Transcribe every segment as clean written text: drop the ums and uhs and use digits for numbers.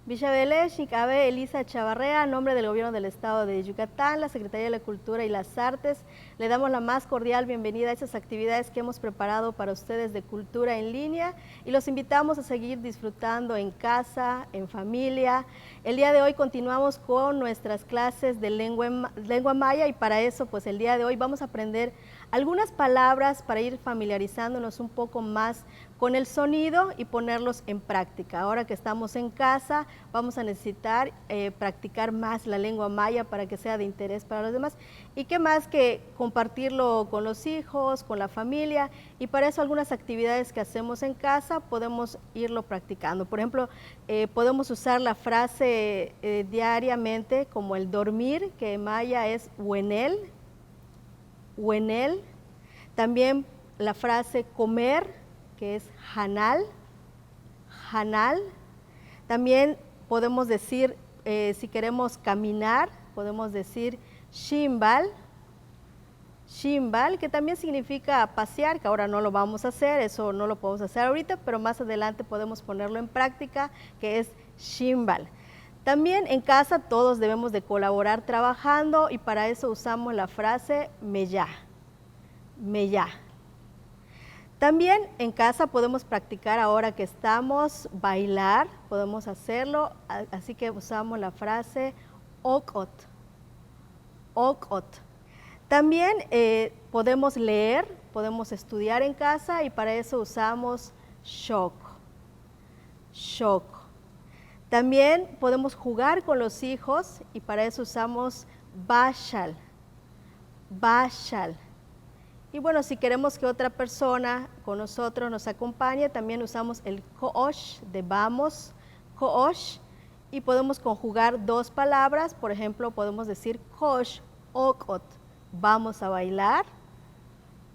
Villavele, Xicabe, Elisa Chavarrea, en nombre del Gobierno del Estado de Yucatán, la Secretaría de la Cultura y las Artes, le damos la más cordial bienvenida a estas actividades que hemos preparado para ustedes de cultura en línea y los invitamos a seguir disfrutando en casa, en familia. El día de hoy continuamos con nuestras clases de lengua maya y para eso, pues el día de hoy vamos a aprender algunas palabras para ir familiarizándonos un poco más con el sonido y ponerlos en práctica. Ahora que estamos en casa, vamos a necesitar practicar más la lengua maya para que sea de interés para los demás. Y qué más que compartirlo con los hijos, con la familia, y para eso algunas actividades que hacemos en casa podemos irlo practicando. Por ejemplo, podemos usar la frase diariamente como el dormir, que en maya es huenel, huenel. También la frase comer, que es janal, janal. También podemos decir, si queremos caminar, podemos decir shimbal, shimbal, que también significa pasear, que ahora no lo vamos a hacer, eso no lo podemos hacer ahorita, pero más adelante podemos ponerlo en práctica, que es shimbal. También en casa todos debemos de colaborar trabajando y para eso usamos la frase meyá, meyá. También en casa podemos practicar ahora que estamos, bailar, podemos hacerlo, así que usamos la frase okot, okot. También podemos leer, podemos estudiar en casa y para eso usamos shok, shok. También podemos jugar con los hijos y para eso usamos bashal, bashal. Y bueno, si queremos que otra persona con nosotros nos acompañe, también usamos el koosh de vamos, koosh, y podemos conjugar dos palabras. Por ejemplo, podemos decir kosh okot, vamos a bailar,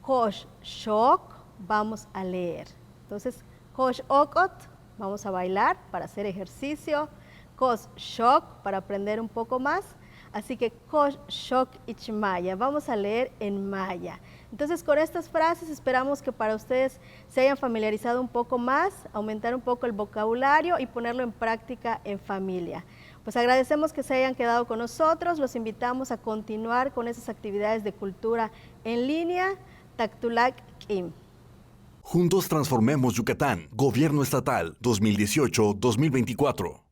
kosh shok, vamos a leer. Entonces, kosh okot, vamos a bailar para hacer ejercicio, kosh shok, para aprender un poco más. Así que kosh shok ich maya, vamos a leer en maya. Entonces con estas frases esperamos que para ustedes se hayan familiarizado un poco más, aumentar un poco el vocabulario y ponerlo en práctica en familia. Pues agradecemos que se hayan quedado con nosotros, los invitamos a continuar con esas actividades de cultura en línea. Taktulak Kim. Juntos transformemos Yucatán. Gobierno Estatal 2018-2024.